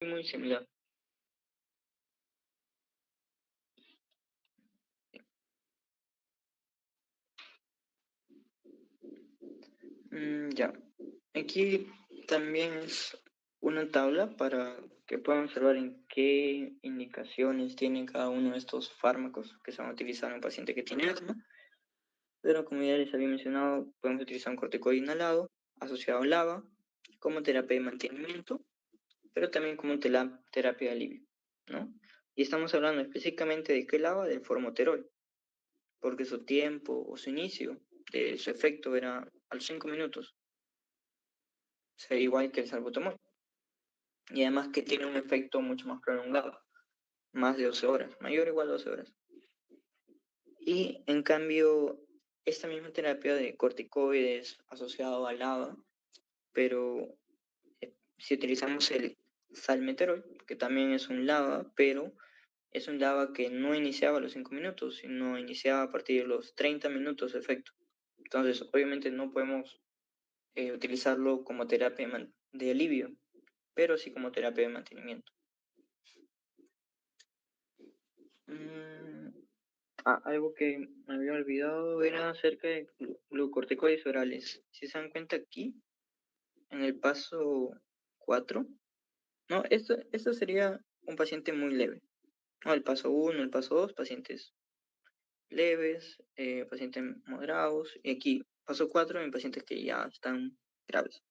muy similar. Ya. Aquí también es una tabla para que puedan observar en qué indicaciones tiene cada uno de estos fármacos que se van a utilizar en un paciente que tiene asma. Pero como ya les había mencionado, podemos utilizar un corticoide inhalado asociado a LABA como terapia de mantenimiento, pero también como terapia de alivio, ¿no? Y estamos hablando específicamente de qué LABA, del formoterol, porque su tiempo o su inicio de su efecto era a los 5 minutos, o sea, igual que el salbutamol. Y además que tiene un efecto mucho más prolongado, más de 12 horas, mayor o igual a 12 horas. Y en cambio, esta misma terapia de corticoides asociado al LABA, pero si utilizamos el salmeterol, que también es un LABA, pero es un LABA que no iniciaba a los 5 minutos, sino iniciaba a partir de los 30 minutos de efecto. Entonces, obviamente no podemos utilizarlo como terapia de alivio, pero sí como terapia de mantenimiento. Mm, algo que me había olvidado era acerca de glucorticoides orales. Si se dan cuenta aquí, en el paso 4, no, esto sería un paciente muy leve. No, el paso 1, el paso 2, pacientes leves, pacientes moderados, y aquí, paso 4, en pacientes que ya están graves,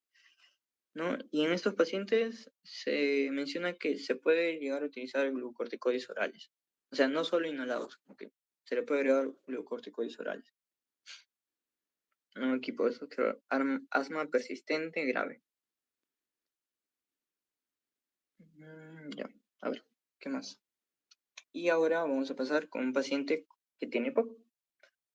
¿no? Y en estos pacientes se menciona que se puede llegar a utilizar glucorticoides orales. O sea, no solo inhalados, porque se le puede agregar glucorticoides orales. Un equipo de eso, creo, asma persistente grave. Ya, a ver, ¿qué más? Y ahora vamos a pasar con un paciente que tiene POC.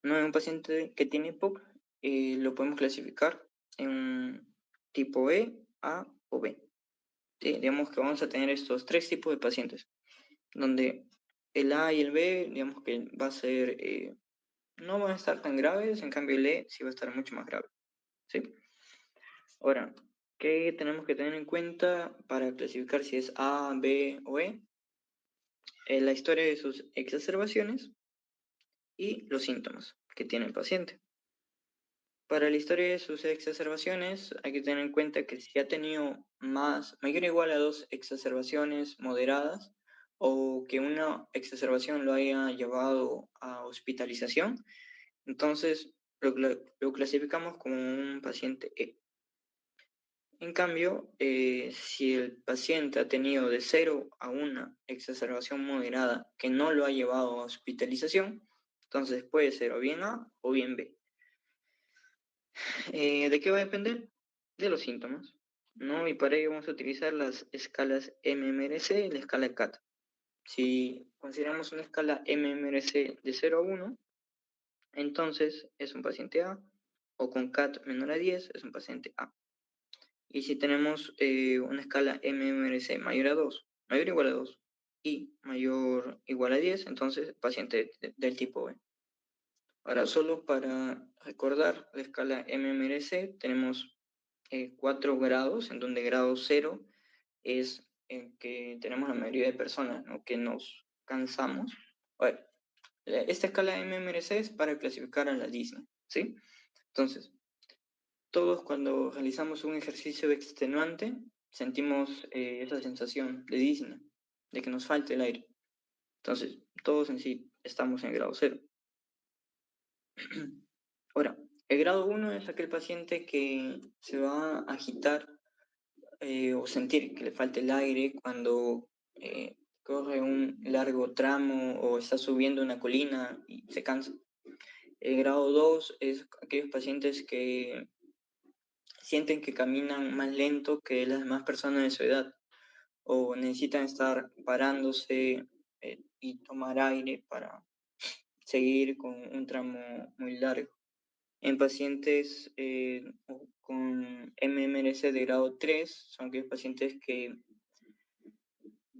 No, un paciente que tiene POC lo podemos clasificar en un tipo E, A o B. Sí, digamos que vamos a tener estos tres tipos de pacientes, donde el A y el B, digamos que va a ser, no van a estar tan graves, en cambio el E sí va a estar mucho más grave. ¿Sí? Ahora, ¿qué tenemos que tener en cuenta para clasificar si es A, B o E? La historia de sus exacerbaciones y los síntomas que tiene el paciente. Para la historia de sus exacerbaciones hay que tener en cuenta que si ha tenido mayor o igual a 2 exacerbaciones moderadas o que una exacerbación lo haya llevado a hospitalización, entonces lo clasificamos como un paciente E. En cambio, si el paciente ha tenido de 0 a 1 exacerbación moderada que no lo ha llevado a hospitalización, entonces puede ser o bien A o bien B. ¿De qué va a depender? De los síntomas, ¿no? Y para ello vamos a utilizar las escalas MMRC y la escala CAT. Si consideramos una escala MMRC de 0 a 1, entonces es un paciente A, o con CAT menor a 10 es un paciente A. Y si tenemos una escala MMRC mayor a 2, mayor o igual a 2, y mayor o igual a 10, entonces paciente del tipo B. Ahora, solo para recordar la escala MMRC, tenemos 4 grados, en donde grado 0 es en que tenemos la mayoría de personas, ¿no?, que nos cansamos. A ver, esta escala MMRC es para clasificar a la Disney, ¿sí? Entonces, todos cuando realizamos un ejercicio extenuante sentimos esa sensación de disnea, de que nos falta el aire. Entonces, todos en sí estamos en grado 0. Ahora, el grado 1 es aquel paciente que se va a agitar o sentir que le falta el aire cuando corre un largo tramo o está subiendo una colina y se cansa. El grado 2 es aquellos pacientes que sienten que caminan más lento que las demás personas de su edad o necesitan estar parándose y tomar aire para seguir con un tramo muy largo. En pacientes con MMRC de grado 3 son aquellos pacientes que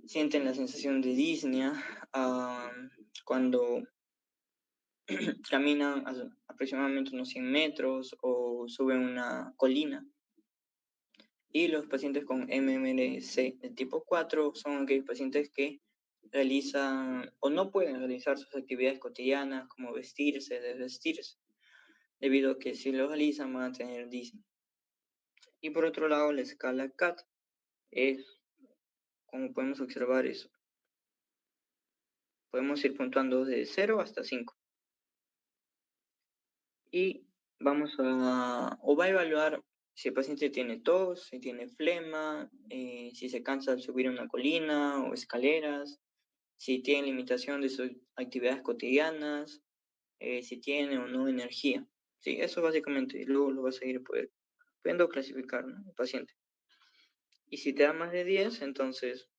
sienten la sensación de disnea cuando caminan aproximadamente unos 100 metros o suben una colina. Y los pacientes con MMRC de tipo 4 son aquellos pacientes que realizan o no pueden realizar sus actividades cotidianas como vestirse, desvestirse, debido a que si lo realizan van a tener disney. Y por otro lado, la escala CAT es, como podemos observar, eso. Podemos ir puntuando de 0 hasta 5. Y vamos o va a evaluar si el paciente tiene tos, si tiene flema, si se cansa al subir una colina o escaleras, si tiene limitación de sus actividades cotidianas, si tiene o no energía. Sí, eso básicamente, y luego lo vas a ir pudiendo clasificar, ¿no? El paciente. Y si te da más de 10, entonces,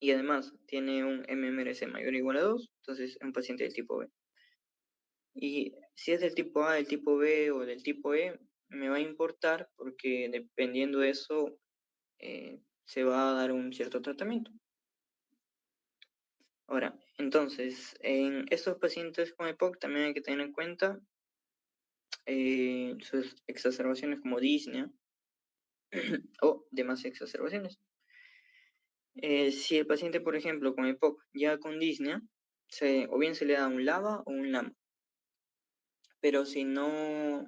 y además tiene un MMRC mayor o igual a 2, entonces es un paciente del tipo B. Y si es del tipo A, del tipo B o del tipo E, me va a importar porque dependiendo de eso se va a dar un cierto tratamiento. Ahora, entonces, en estos pacientes con EPOC también hay que tener en cuenta sus exacerbaciones como disnea o demás exacerbaciones. Si el paciente, por ejemplo, con EPOC ya con disnea, o bien se le da un LABA o un LAMA, pero si no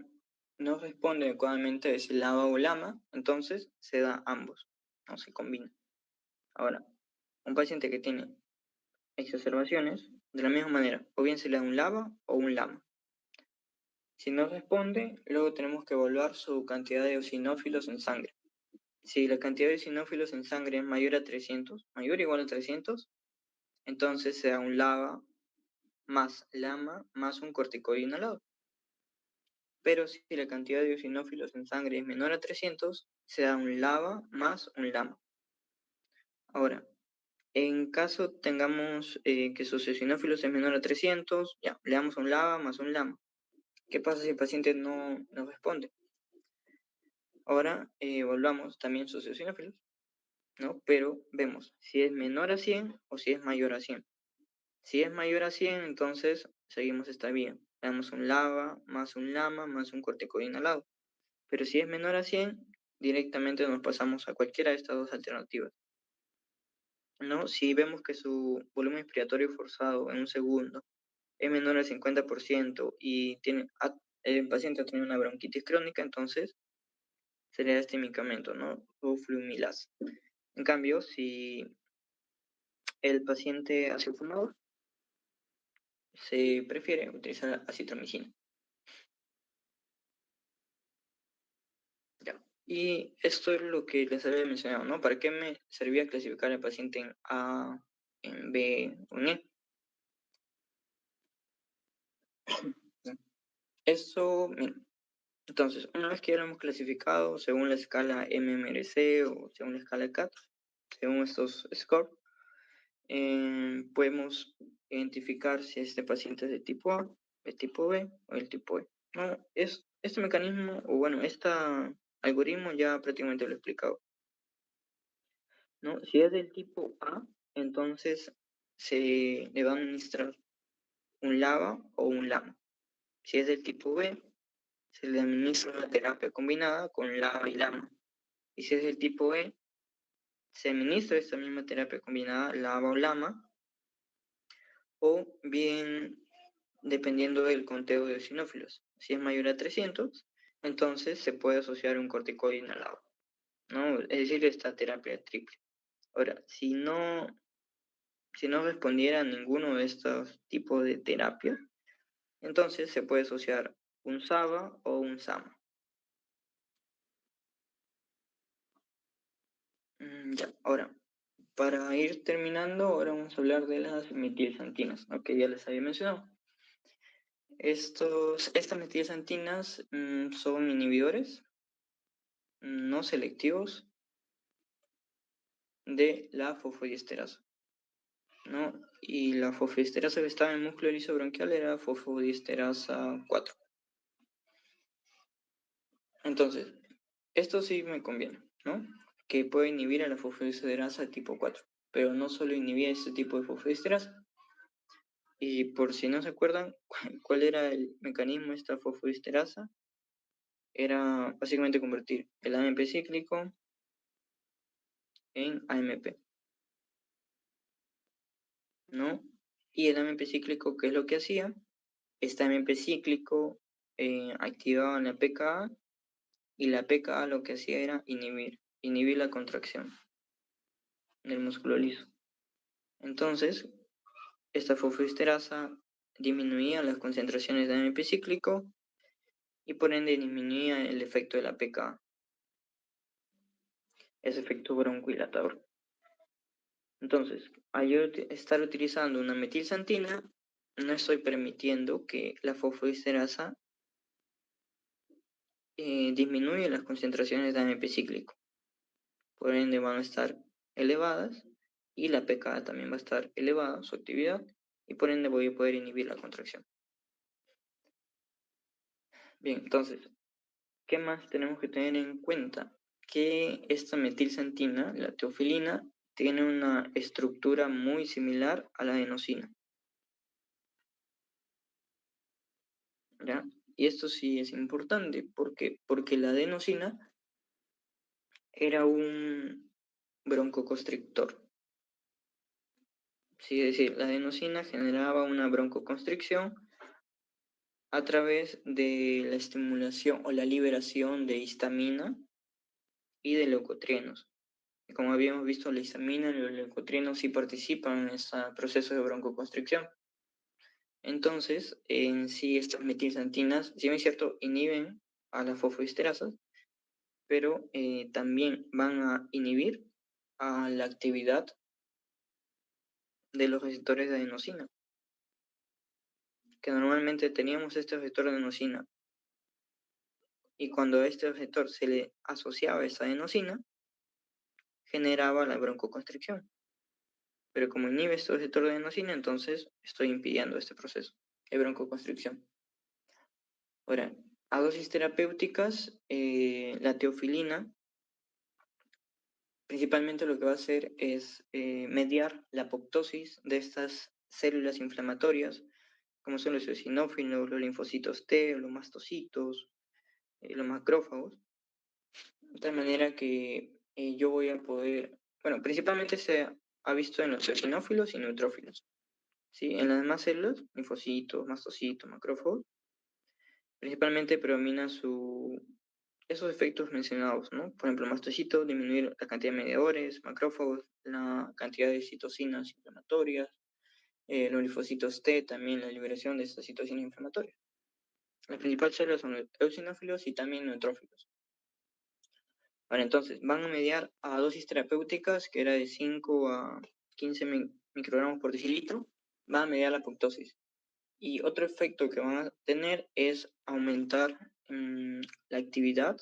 responde adecuadamente a ese LABA o LAMA, entonces se da ambos, no se combina. Ahora, un paciente que tiene exacerbaciones, de la misma manera, o bien se le da un LABA o un LAMA. Si no responde, luego tenemos que evaluar su cantidad de eosinófilos en sangre. Si la cantidad de eosinófilos en sangre es mayor a 300, mayor o igual a 300, entonces se da un LABA más LAMA más un corticoide inhalado. Pero si la cantidad de eosinófilos en sangre es menor a 300, se da un LABA más un LAMA. Ahora, en caso tengamos que sus eosinófilos es menor a 300, ya, le damos un LABA más un LAMA. ¿Qué pasa si el paciente no responde? Ahora evaluamos también sus eosinófilos, ¿no? Pero vemos si es menor a 100 o si es mayor a 100. Si es mayor a 100, entonces seguimos esta vía. Le damos un LABA más un LAMA más un corticoide inhalado. Pero si es menor a 100, directamente nos pasamos a cualquiera de estas dos alternativas, ¿no? Si vemos que su volumen expiratorio forzado en un segundo es menor al 50% y el paciente ha tenido una bronquitis crónica, entonces sería este medicamento, ¿no? Roflumilaz. En cambio, si el paciente hace fumador, se prefiere utilizar acitromicina. Ya. Y esto es lo que les había mencionado, ¿no? ¿Para qué me servía clasificar al paciente en A, en B o en E? Eso, mira, entonces, una vez que ya lo hemos clasificado según la escala MMRC o según la escala CAT, según estos scores, podemos identificar si este paciente es de tipo A, de tipo B o del tipo E. ¿No? Este mecanismo, o bueno, este algoritmo ya prácticamente lo he explicado, ¿no? Si es del tipo A, entonces se le va a administrar un LABA o un LAMA. Si es del tipo B, se le administra una terapia combinada con LABA y LAMA. Y si es del tipo E, se administra esta misma terapia combinada, LABA o LAMA, o bien dependiendo del conteo de eosinófilos. Si es mayor a 300, entonces se puede asociar un corticoide inhalado, ¿no? Es decir, esta terapia triple. Ahora, si no respondiera a ninguno de estos tipos de terapia, entonces se puede asociar un SABA o un SAMA. Ya, ahora, para ir terminando, ahora vamos a hablar de las metilxantinas, ¿no? Que ya les había mencionado. Estas metilxantinas son inhibidores no selectivos de la fosfodiesterasa, ¿no? Y la fosfodiesterasa que estaba en el músculo lisobronquial era fosfodiesterasa 4. Entonces, esto sí me conviene, ¿no? Que puede inhibir a la fosfodiesterasa tipo 4, pero no solo inhibía este tipo de fosfodiesterasa. Y por si no se acuerdan, ¿cuál era el mecanismo de esta fosfodiesterasa? era básicamente convertir el AMP cíclico en AMP, ¿no? Y el AMP cíclico, ¿qué es lo que hacía? Este AMP cíclico activaba la PKA y la PKA lo que hacía era inhibir la contracción del músculo liso. Entonces, esta fosfoesterasa disminuía las concentraciones de AMP cíclico y por ende disminuía el efecto de la PKA, ese efecto broncohilatador. Entonces, al yo estar utilizando una metilsantina, no estoy permitiendo que la fosfoesterasa disminuya las concentraciones de AMP cíclico. Por ende van a estar elevadas y la PKA también va a estar elevada, su actividad, y por ende voy a poder inhibir la contracción. Bien, entonces, ¿qué más tenemos que tener en cuenta? Que esta metilsantina, la teofilina, tiene una estructura muy similar a la adenosina, ¿ya? Y esto sí es importante, porque la adenosina era un broncoconstrictor. Sí, es decir, la adenosina generaba una broncoconstricción a través de la estimulación o la liberación de histamina y de leucotrienos. Y como habíamos visto, la histamina y los leucotrienos sí participan en este proceso de broncoconstricción. Entonces, en sí, estas metilsantinas, si bien es cierto, inhiben a las fosfoesterasas, pero también van a inhibir a la actividad de los receptores de adenosina, que normalmente teníamos este receptor de adenosina, y cuando a este receptor se le asociaba esa adenosina, generaba la broncoconstricción. Pero como inhibe este receptor de adenosina, entonces estoy impidiendo este proceso de broncoconstricción. Ahora, a dosis terapéuticas, la teofilina principalmente lo que va a hacer es mediar la apoptosis de estas células inflamatorias, como son los eosinófilos, los linfocitos T, los mastocitos, los macrófagos, de tal manera que yo voy a poder, bueno, principalmente se ha visto en los eosinófilos y neutrófilos, ¿sí? En las demás células, linfocitos, mastocitos, macrófagos, principalmente predomina esos efectos mencionados, ¿no? Por ejemplo, mastocito, disminuir la cantidad de mediadores, macrófagos, la cantidad de citocinas inflamatorias, los linfocitos T, también la liberación de estas citocinas inflamatorias. Las principales células son los eosinófilos y también neutrófilos. Ahora, entonces, van a mediar a dosis terapéuticas, que era de 5 a 15 microgramos por decilitro, van a mediar la apoptosis. Y otro efecto que van a tener es aumentar la actividad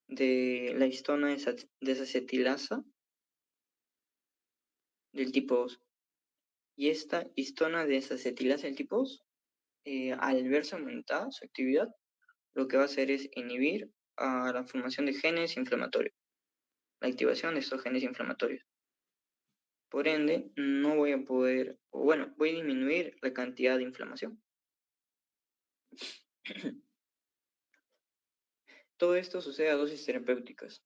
de la histona desacetilasa del tipo 2. Y esta histona desacetilasa del tipo 2, al verse aumentada su actividad, lo que va a hacer es inhibir a la formación de genes inflamatorios, la activación de estos genes inflamatorios. Por ende, no voy a poder, o bueno, voy a disminuir la cantidad de inflamación. Todo esto sucede a dosis terapéuticas.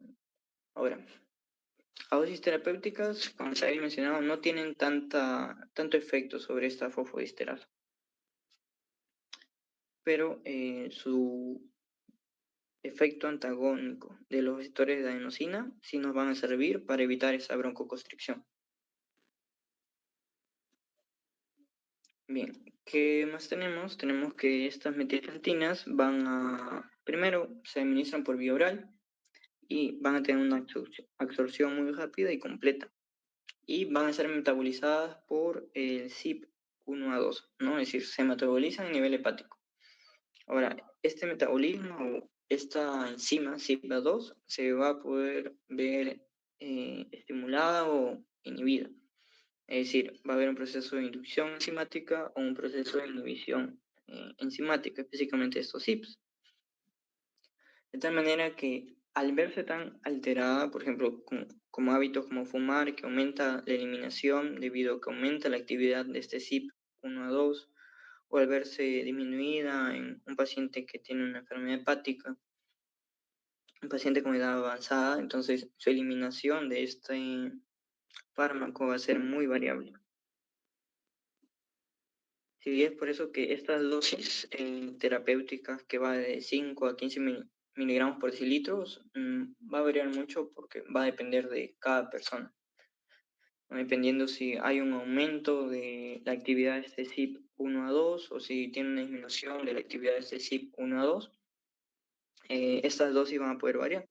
Ahora, a dosis terapéuticas, como se había mencionado, no tienen tanto efecto sobre esta fosfodiesterasa, pero su efecto antagónico de los receptores de adenosina sí nos van a servir para evitar esa broncoconstricción. Bien, ¿qué más tenemos? Tenemos que estas metilxantinas primero se administran por vía oral y van a tener una absorción muy rápida y completa. Y van a ser metabolizadas por el CYP1A2, ¿no? Es decir, se metabolizan a nivel hepático. Ahora, este metabolismo o esta enzima CYP2 se va a poder ver estimulada o inhibida. Es decir, va a haber un proceso de inducción enzimática o un proceso de inhibición enzimática, específicamente estos CYPs. De tal manera que al verse tan alterada, por ejemplo, como hábitos como fumar, que aumenta la eliminación debido a que aumenta la actividad de este CYP1A2, o al verse disminuida en un paciente que tiene una enfermedad hepática, un paciente con edad avanzada, entonces su eliminación de este fármaco va a ser muy variable. Sí, es por eso que estas dosis terapéuticas que va de 5 a 15 miligramos por decilitro va a variar mucho porque va a depender de cada persona, ¿no? Dependiendo si hay un aumento de la actividad de este CYP1 a 2 o si tiene una disminución de la actividad de este CYP1 a 2, estas dosis van a poder variar.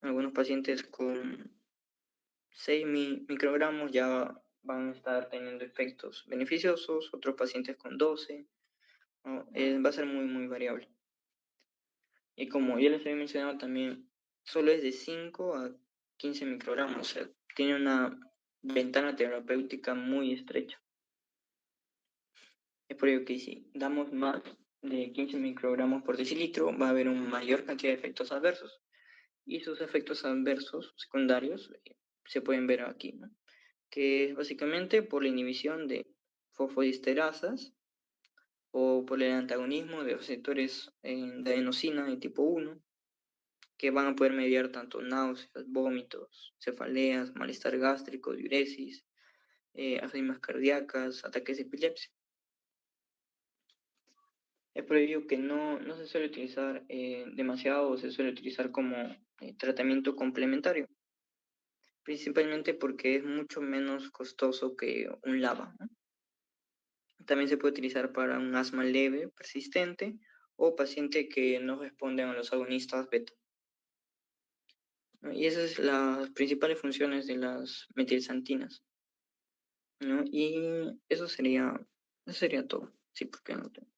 Algunos pacientes con 6 microgramos ya van a estar teniendo efectos beneficiosos, otros pacientes con 12, ¿no? Va a ser muy, muy variable. Y como ya les había mencionado también, solo es de 5 a 15 microgramos, o sea, tiene una ventana terapéutica muy estrecha. Es por ello que si damos más de 15 microgramos por decilitro, va a haber una mayor cantidad de efectos adversos. Y sus efectos adversos secundarios se pueden ver aquí, ¿no? Que es básicamente por la inhibición de fosfodiesterasas o por el antagonismo de receptores de adenosina de tipo 1, que van a poder mediar tanto náuseas, vómitos, cefaleas, malestar gástrico, diuresis, arritmias cardíacas, ataques de epilepsia. Es por ello que no se suele utilizar demasiado o se suele utilizar como tratamiento complementario, principalmente porque es mucho menos costoso que un LABA, ¿no? También se puede utilizar para un asma leve, persistente, o paciente que no responden a los agonistas beta, ¿no? Y esas son las principales funciones de las metilxantinas, ¿no? Y eso sería todo. Sí, porque no tengo.